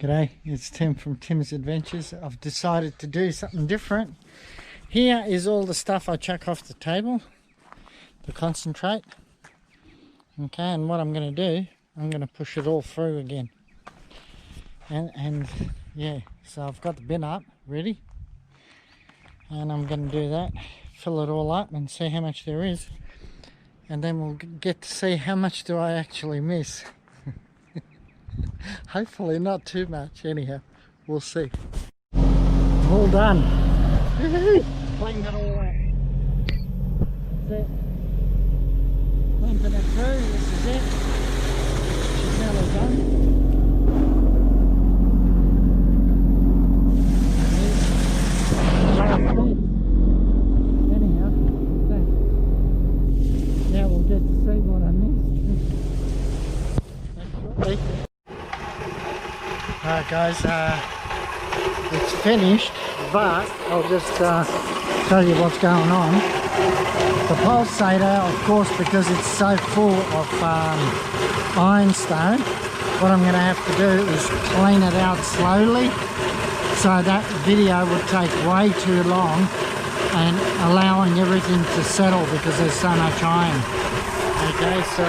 G'day, it's Tim from Tim's Adventures. I've decided to do something different. Here is all the stuff I chuck off the table, the concentrate. Okay, and what I'm going to do, I'm going to push it all through again. And yeah, so I've got the bin up, ready. And I'm going to do that, fill it all up and see how much there is. And then we'll get to see how much do I actually miss. Hopefully not too much, anyhow, we'll see. All done. Cleaned it all out. That's it. Pumping it through, this is it. She's nearly done. Anyhow, now we'll get to see what I missed. Alright guys, it's finished, but I'll just tell you what's going on. The pulsator, of course, because it's so full of ironstone, what I'm going to have to do is clean it out slowly, so that video would take way too long and allowing everything to settle because there's so much iron. Okay, so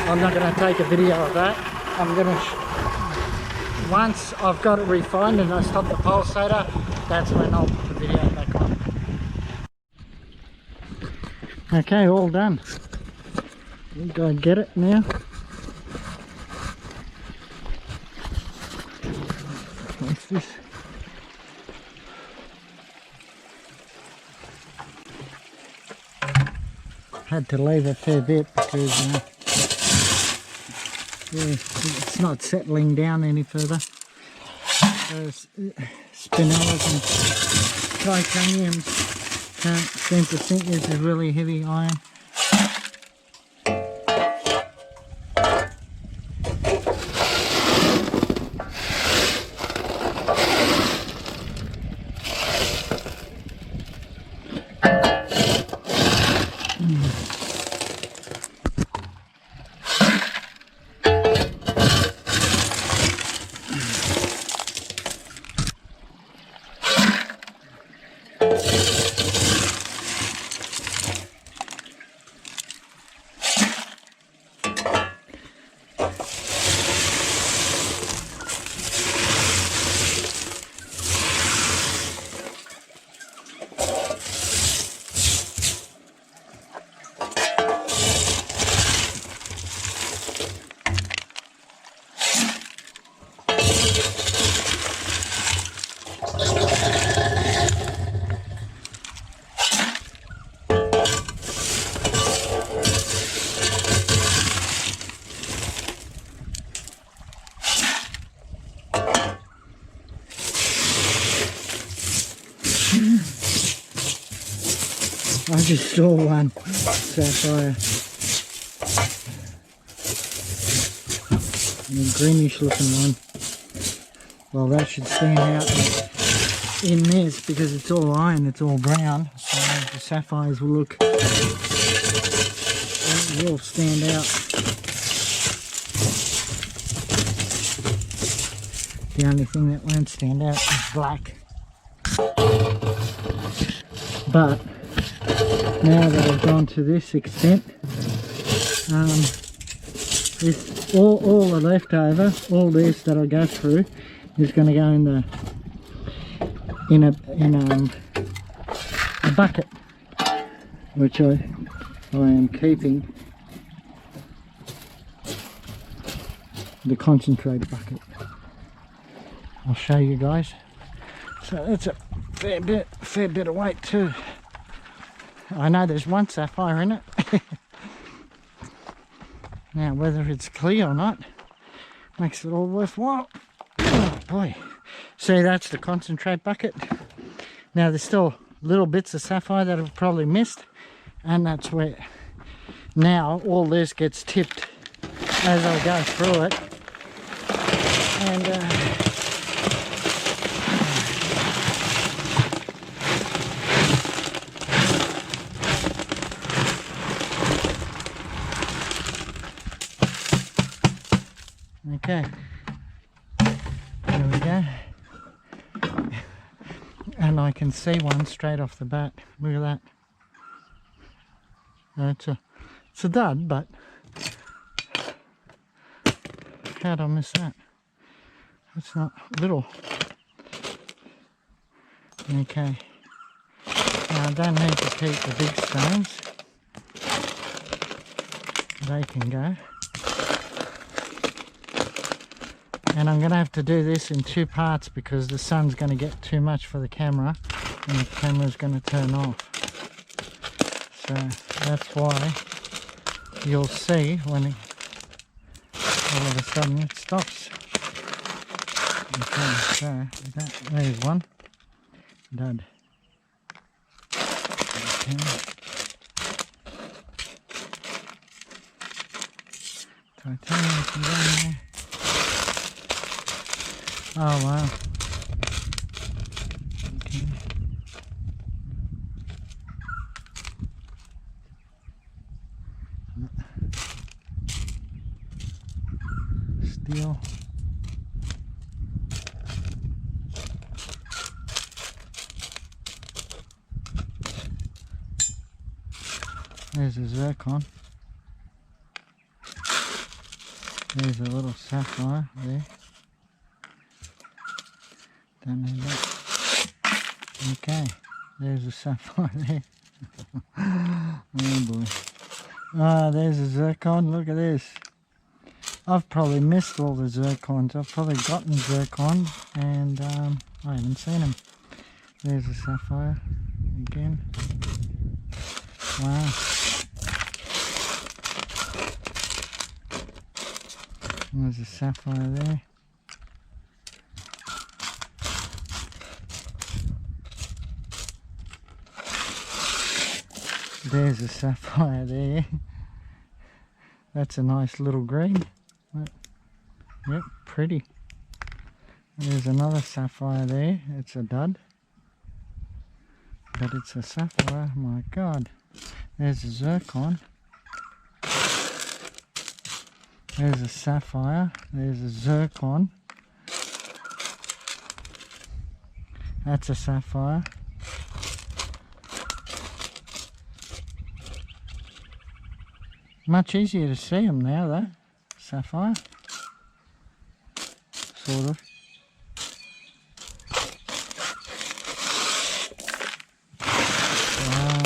I'm not going to take a video of that. I'm going to once I've got it refined and I stop the pulsator, that's when I'll put the video back on. Okay, all done. We'll go and get it now. What's this? Had to leave a fair bit because yeah, it's not settling down any further. Those spinellas and titaniums can't seem to think this is really heavy iron. I just saw one sapphire, and a greenish looking one. Well, that should stand out in this because it's all iron, it's all brown, so the sapphires will look, it will stand out. The only thing that won't stand out is black. But now that I've gone to this extent, this all the leftover, all this that I go through, is going to go in a bucket, which I am keeping, the concentrated bucket. I'll show you guys. So that's a fair bit of weight too. I know there's one sapphire in it. Now whether it's clear or not makes it all worthwhile. Oh boy. See, that's the concentrate bucket. Now there's still little bits of sapphire that I've probably missed, and that's where now all this gets tipped as I go through it. And okay, There we go. And I can see one straight off the bat. Look at that. It's a dud, but how'd I miss that? It's not little. Okay. Now I don't need to keep the big stones. They can go. And I'm going to have to do this in 2 parts because the sun's going to get too much for the camera and the camera's going to turn off. So that's why you'll see when it, all of a sudden it stops. Okay, so there's one. Dud. Okay. Titanium can go in there. Oh wow. Okay. Steel. There's a zircon. There's a little sapphire there. Don't need that. Okay, there's a sapphire there. Oh boy. Ah, there's a zircon. Look at this. I've probably missed all the zircons. I've probably gotten zircon and I haven't seen them. There's a sapphire again. Wow. There's a sapphire there. There's a sapphire there. That's a nice little green. Yep, pretty. There's another sapphire there. It's a dud. But it's a sapphire. My God. There's a zircon. There's a sapphire. There's a zircon. That's a sapphire. Much easier to see them now though. Sapphire. Sort of. Wow.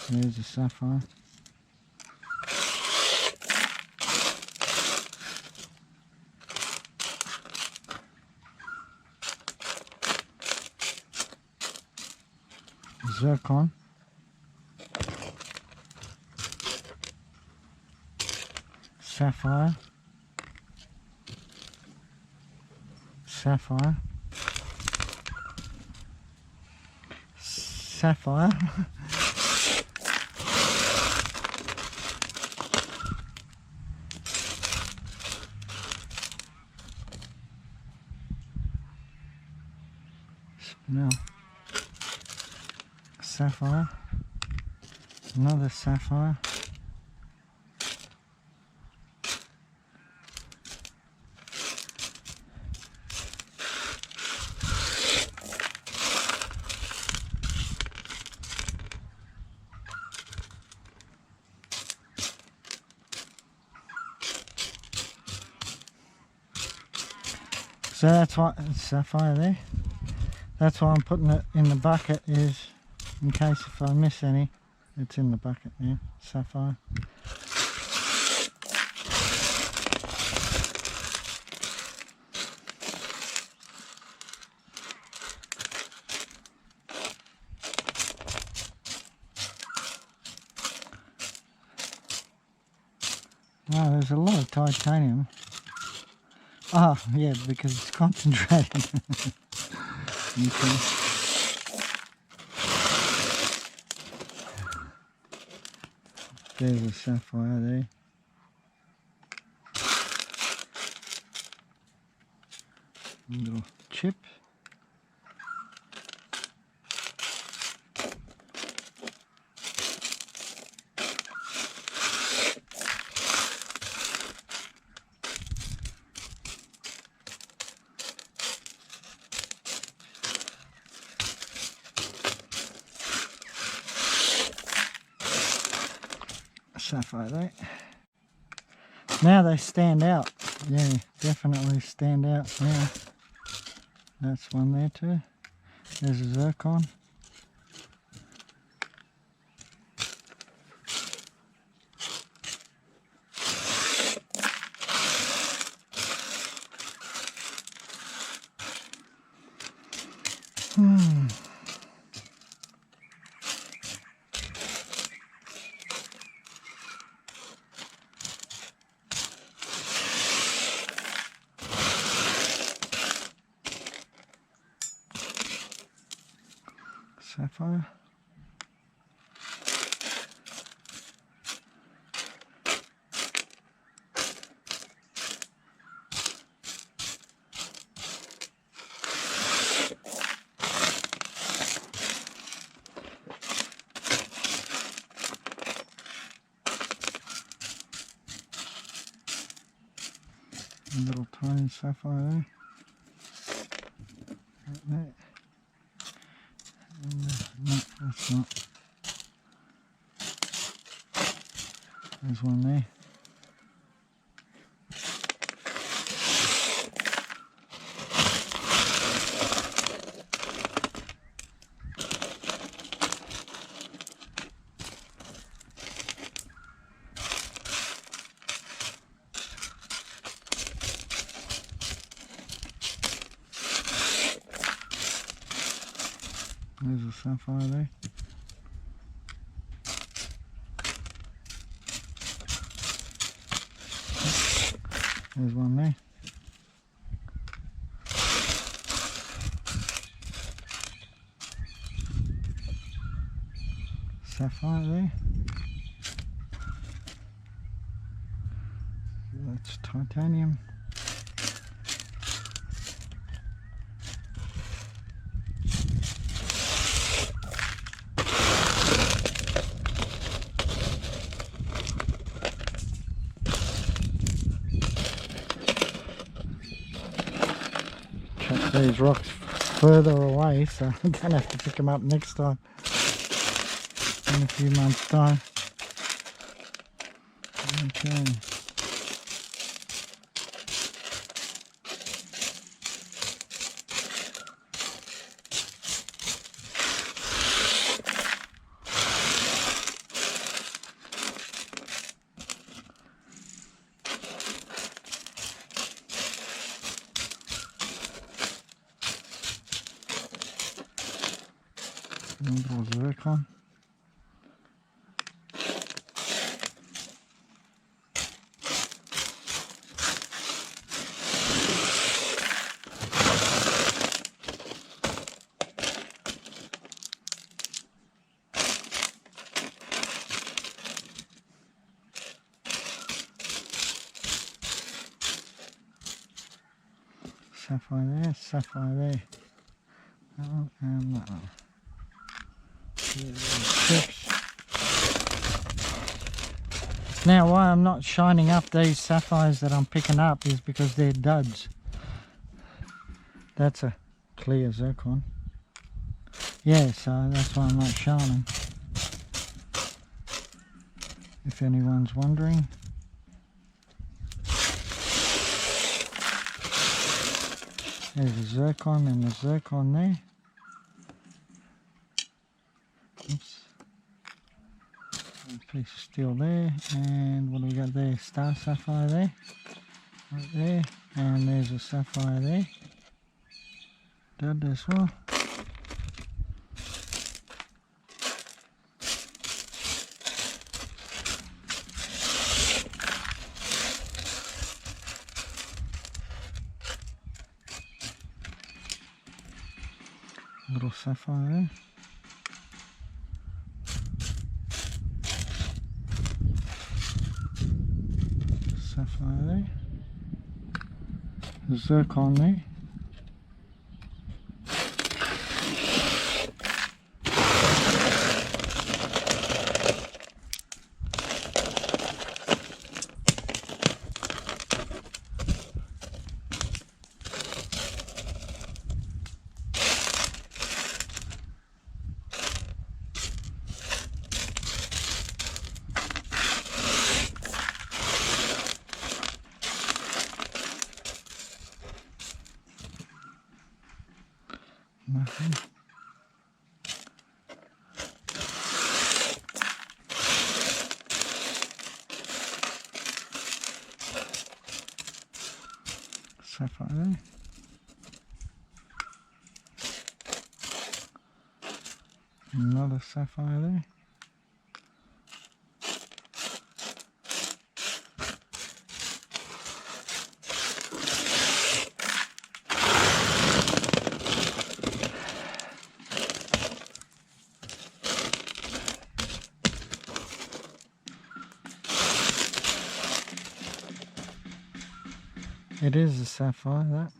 There's a sapphire. Zircon. Sapphire. Sapphire. Sapphire. No. Sapphire. Another sapphire. So that's what sapphire there. That's why I'm putting it in the bucket, is in case if I miss any, it's in the bucket now. Sapphire. Wow, there's a lot of titanium. Oh, yeah, because it's concentrated. Okay. There's a sapphire there. Little chip. Sapphire there. Now they stand out. Yeah, definitely stand out now. That's one there too. There's a zircon. Sapphire. A little tiny sapphire there. Right there. No, that's not. There's one there. There's a sapphire there. There's one there. Sapphire there. That's titanium. Chuck these rocks further away so I don't have to pick them up next time in a few months' time. Okay. Little zircon. Sapphire there, sapphire there. That one and that one. Now why I'm not shining up these sapphires that I'm picking up is because they're duds. That's a clear zircon. Yeah, so that's why I'm not shining. If anyone's wondering. There's a zircon and a zircon there. Oops. A piece of steel there, and what do we got there? Star sapphire there, right there, and there's a sapphire there. Dud as well. Little sapphire there. Sapphire there. The zircon there. Nothing. Sapphire there. Another sapphire there. It is a sapphire, that.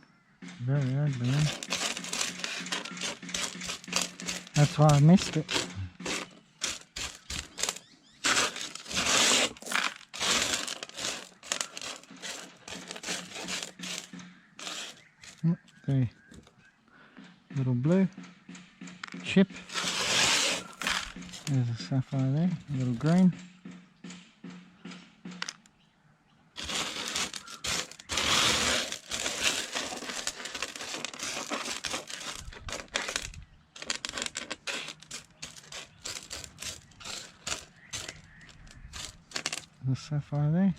Very ugly, eh? That's why I missed it. The little blue chip. There's a sapphire there, a little green. The sapphire there.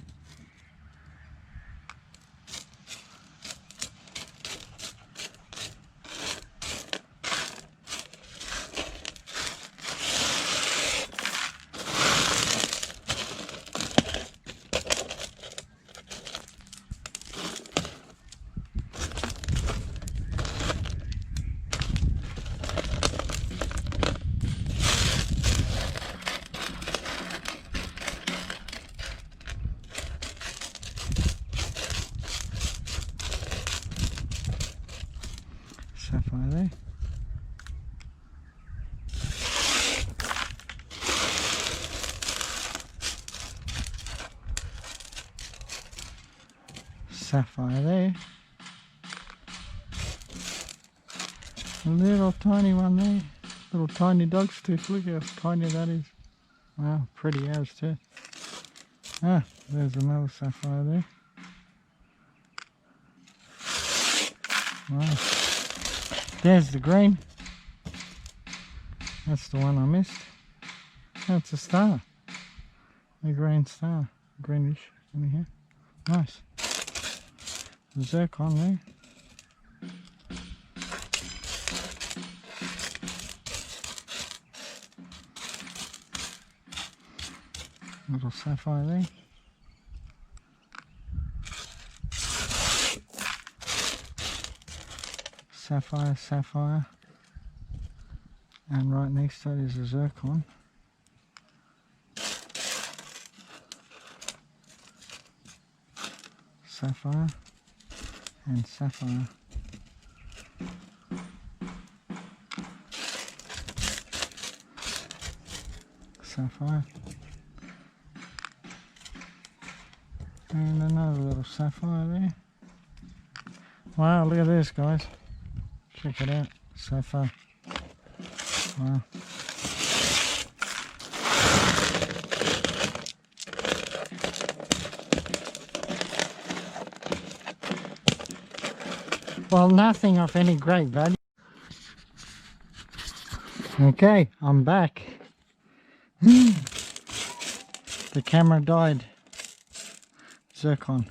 Sapphire there. Sapphire there. A little tiny one there. Little tiny dog's tooth. Look how tiny that is. Wow, pretty as too. Ah, there's another sapphire there. Wow. There's the green. That's the one I missed. That's a star. A green star. Greenish in here. Nice. The zircon there. Little sapphire there. Sapphire, sapphire, and right next to it is a zircon. Sapphire and sapphire. Sapphire and another little sapphire there. Wow, look at this, guys. Check it out, sapphire. Wow. Well, nothing of any great value. Okay, I'm back. The camera died. Zircon.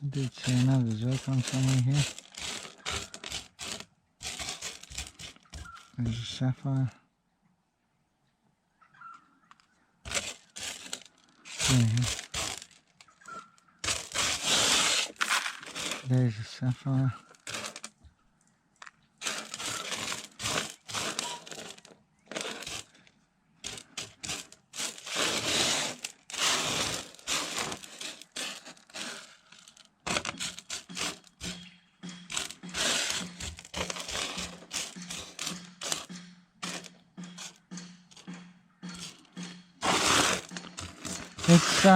I did see another zircon somewhere here. There's a sapphire. There you go. There's a sapphire. It's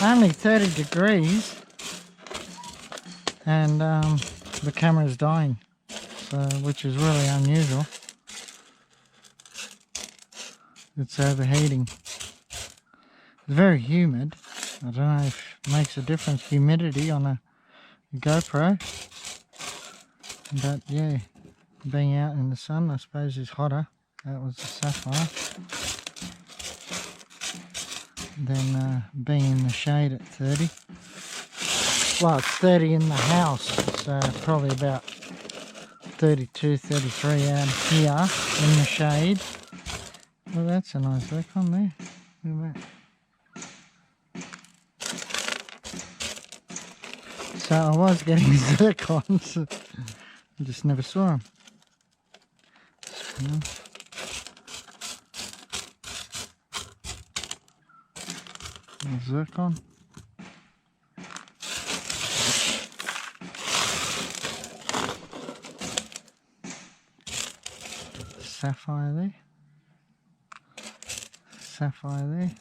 only 30 degrees and the camera is dying, so, which is really unusual. It's overheating. It's very humid. I don't know if it makes a difference, humidity on a GoPro. But yeah, being out in the sun I suppose is hotter. That was the Sapphire. Then being in the shade at 30. Well, it's 30 in the house, so probably about 32, 33 out here in the shade. Well, that's a nice zircon there. Look at that. So I was getting zircons, I just never saw them. Zircon. Sapphire there. Sapphire there.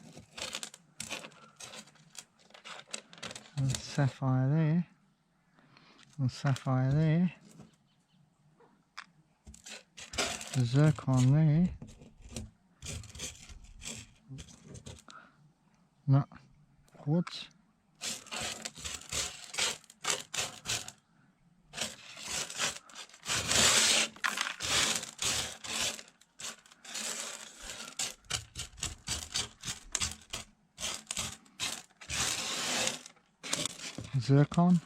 And sapphire there. And sapphire there. The zircon there. No, quartz. Zircon.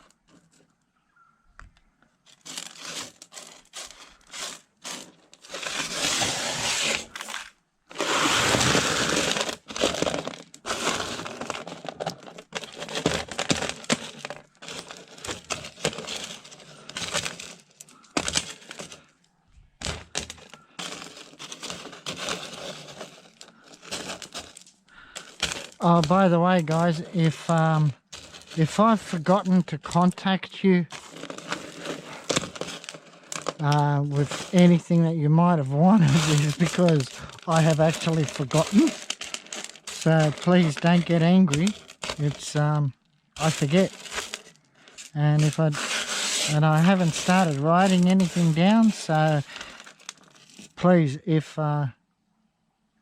Oh, by the way, guys, if I've forgotten to contact you with anything that you might have wanted, is because I have actually forgotten. So please don't get angry. It's I forget, and I haven't started writing anything down. So please, if I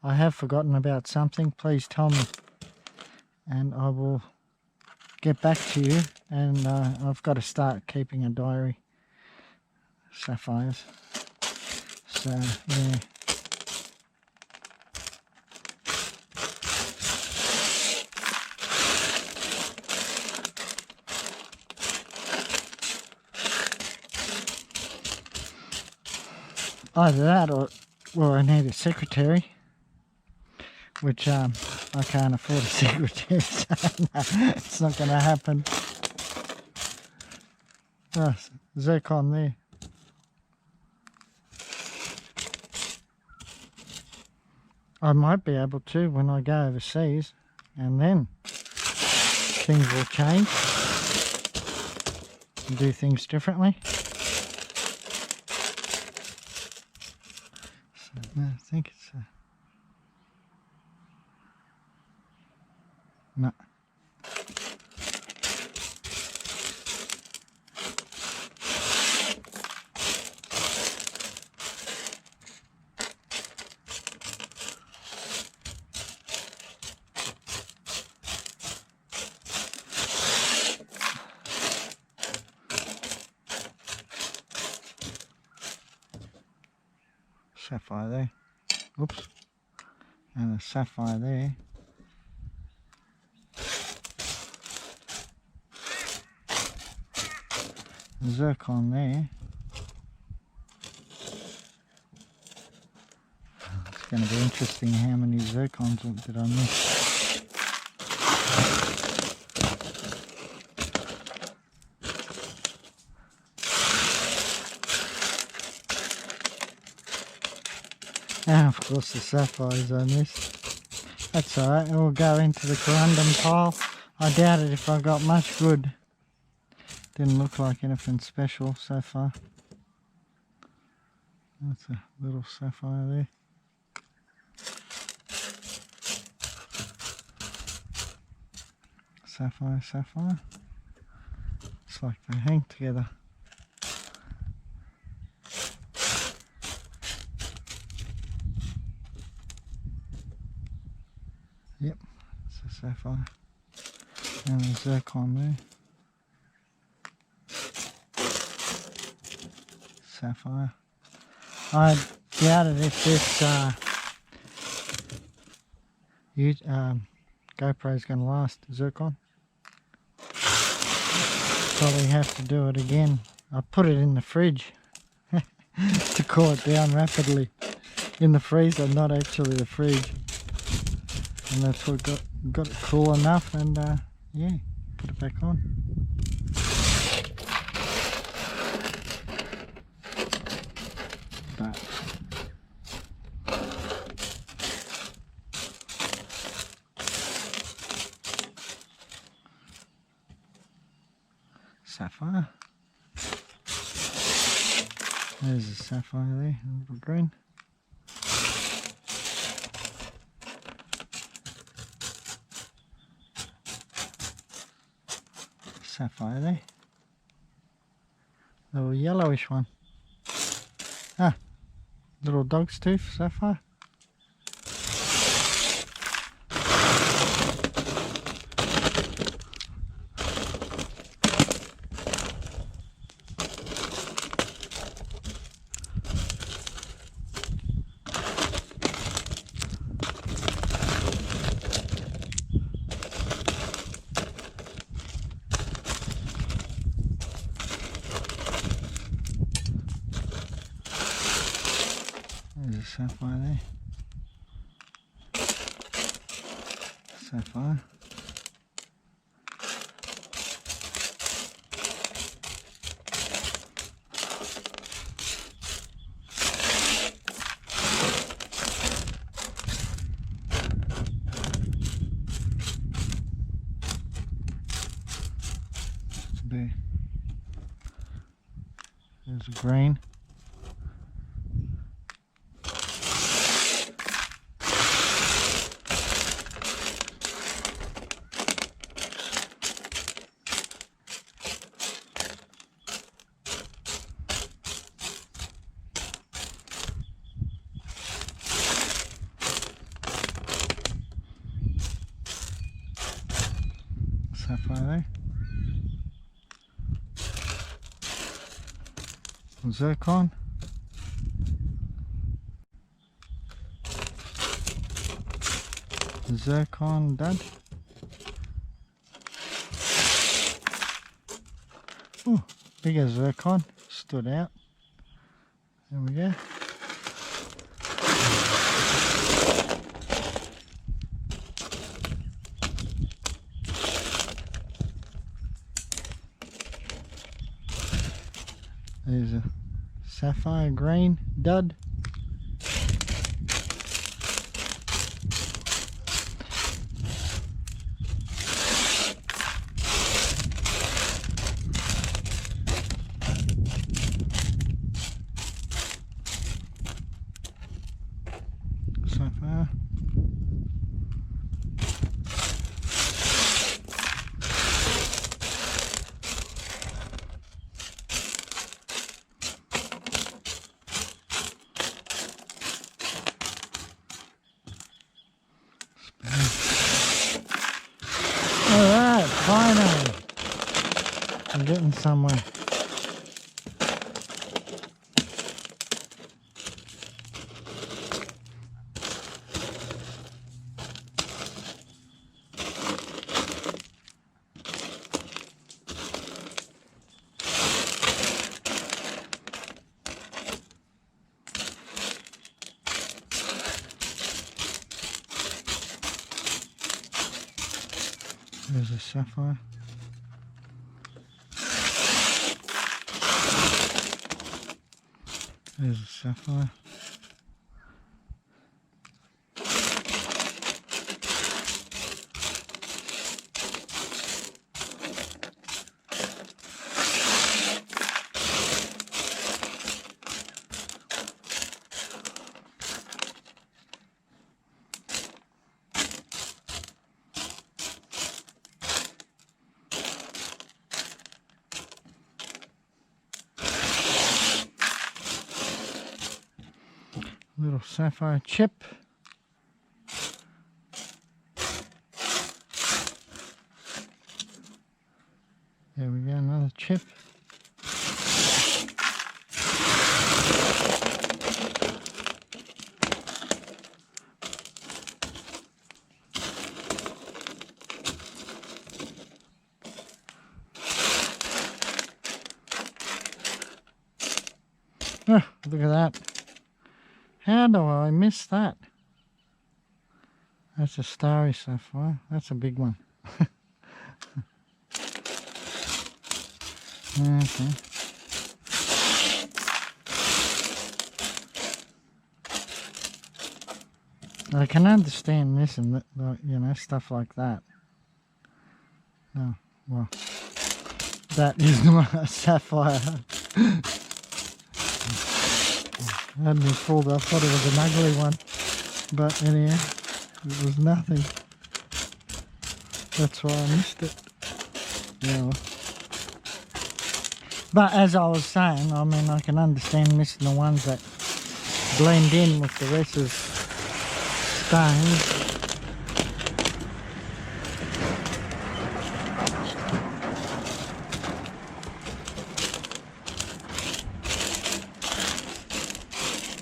have forgotten about something, please tell me, and I will get back to you. And I've got to start keeping a diary. Sapphires. So yeah. Either that or I need a secretary, which I can't afford a secretary, so no, it's not going to happen. Oh, zircon there. I might be able to when I go overseas, and then things will change and do things differently. No, I think it's no. Sapphire there. Oops. And a sapphire there. Zircon there. It's going to be interesting how many zircons did I miss. And of course the sapphires I missed. That's alright, it will go into the corundum pile. I doubt it if I got much good. Didn't look like anything special so far. That's a little sapphire there. Sapphire, sapphire. It's like they hang together. Yep, it's a sapphire. And a zircon there. sapphire. I doubt it if this GoPro is going to last. Zircon. Probably have to do it again. I put it in the fridge to cool it down rapidly. In the freezer, not actually the fridge. And that's what got it cool enough, and yeah, put it back on. But sapphire. There's a sapphire there, a little green. Sapphire there. Little yellowish one. Ah, little dog's tooth sapphire. There's a sapphire there. Sapphire. There. There's a green. Sapphire there. Zircon. Zircon dud. Oh, bigger zircon stood out. There we go. There's a sapphire green dud. Sapphire. Alright, finally. I'm getting somewhere. There's a sapphire. There's a sapphire. Little sapphire chip. There we go, another chip. Oh, look at that. How do I miss that? That's a starry sapphire. That's a big one. Okay. I can understand missing, you know, stuff like that. Oh, well, that is not a sapphire. I had me fooled. I thought it was an ugly one, but anyhow, it was nothing. That's why I missed it. Yeah. Well. But as I was saying, I mean, I can understand missing the ones that blend in with the rest of stones.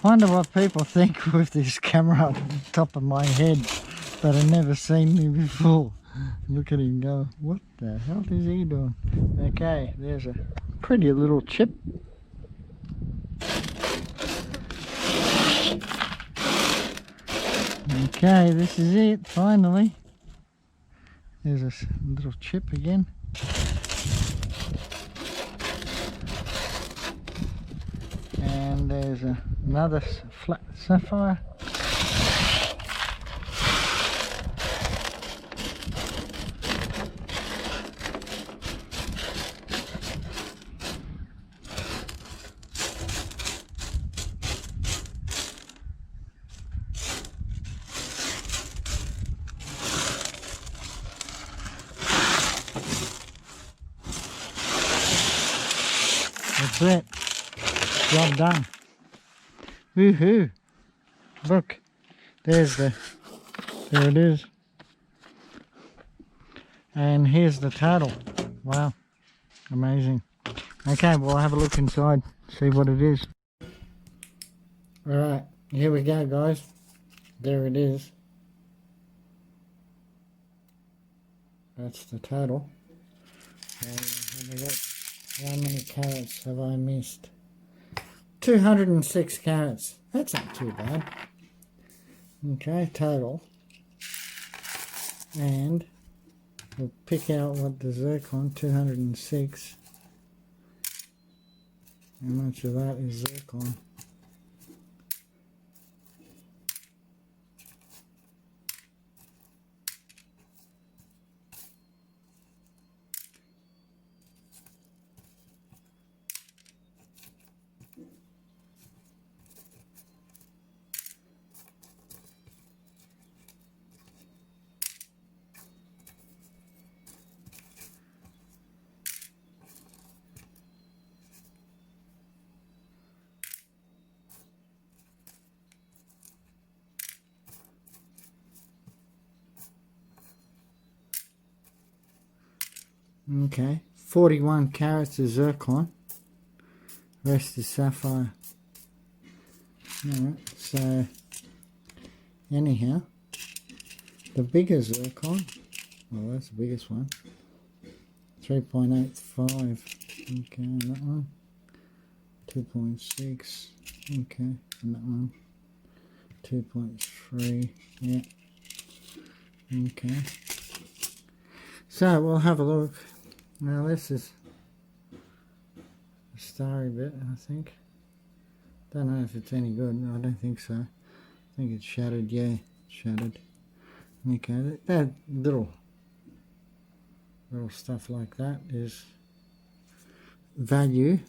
Wonder what people think with this camera on top of my head that have never seen me before. Look at him go, what the hell is he doing? Okay, there's a pretty little chip. Okay, this is it, finally. There's a little chip again. And there's another flat sapphire. That's it. Job done. Woohoo! Look, there it is. And here's the total. Wow, amazing. Okay, well, I'll have a look inside, see what it is. Alright, here we go, guys. There it is. That's the total. How many carats have I missed? 206 carats. That's not too bad. Okay, total. And we'll pick out what the zircon, 206. How much of that is zircon? Okay, 41 carats is zircon, rest is sapphire. Alright, so anyhow, the bigger zircon, well, that's the biggest one, 3.85, okay, and that one, 2.6, okay, and that one, 2.3, yeah, okay. So we'll have a look. Now this is the starry bit, I think. Don't know if it's any good. No, I don't think so. I think it's shattered. Yeah, shattered. Okay, that little stuff like that is value.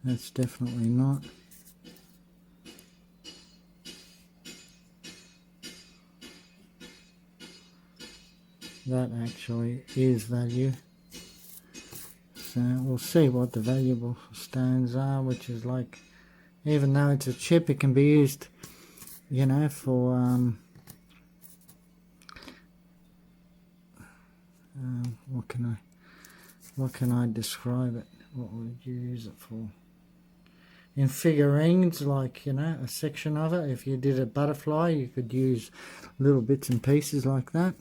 That's definitely not. That actually is value. So we'll see what the valuable stones are, which is like, even though it's a chip, it can be used, you know, for what can I describe it? What would you use it for? In figurines, like, you know, a section of it. If you did a butterfly, you could use little bits and pieces like that.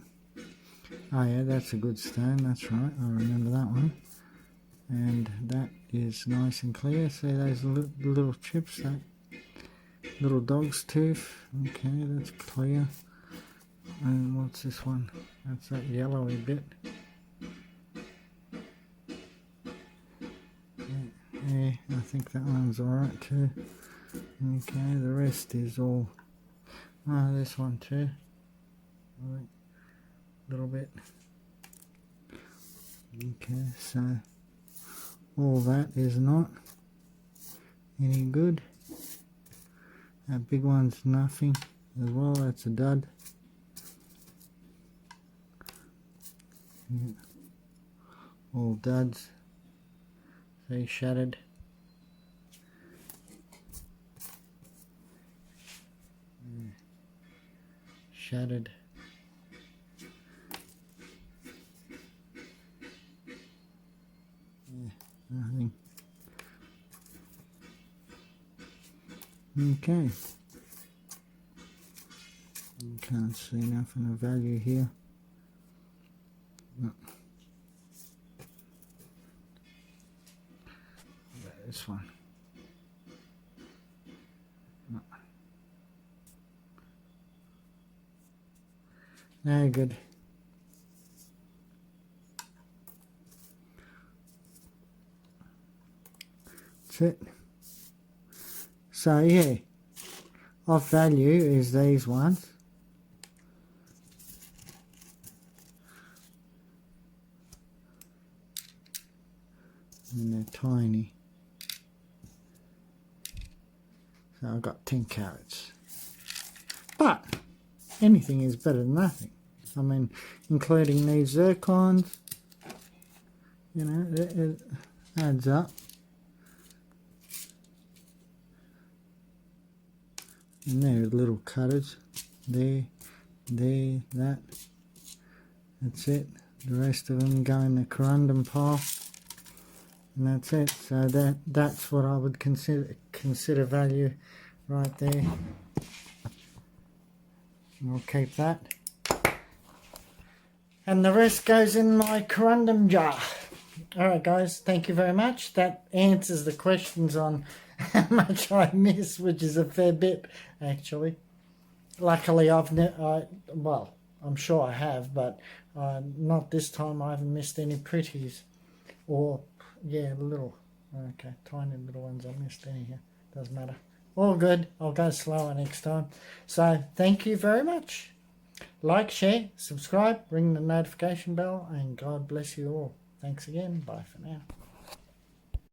Oh yeah, that's a good stone, that's right, I remember that one. And that is nice and clear. See those little chips, that little dog's tooth. Okay, that's clear. And what's this one? That's that yellowy bit. Yeah, I think that one's alright too. Okay, the rest is all... Oh, this one too. A little bit. Okay, so all that is not any good. That big one's nothing as well, that's a dud. Yeah. All duds. They shattered. Yeah. Shattered. Yeah, nothing. Okay. You can't see nothing of value here. No. This one. No. No good. That's it. So yeah, of value is these ones. And they're tiny. So I've got 10 carats. But anything is better than nothing. I mean, including these zircons, you know, it adds up. And there are little cutters. There, that. That's it. The rest of them go in the corundum pile. And that's it. So that's what I would consider value right there. I'll keep that. And the rest goes in my corundum jar. Alright guys, thank you very much. That answers the questions on how much I miss, which is a fair bit actually. Luckily well, I'm sure I have, but not this time. I haven't missed any pretties. Or, yeah, tiny little ones I missed anyhow. Doesn't matter. All good. I'll go slower next time. So, thank you very much. Like, share, subscribe, ring the notification bell, and God bless you all. Thanks again. Bye for now.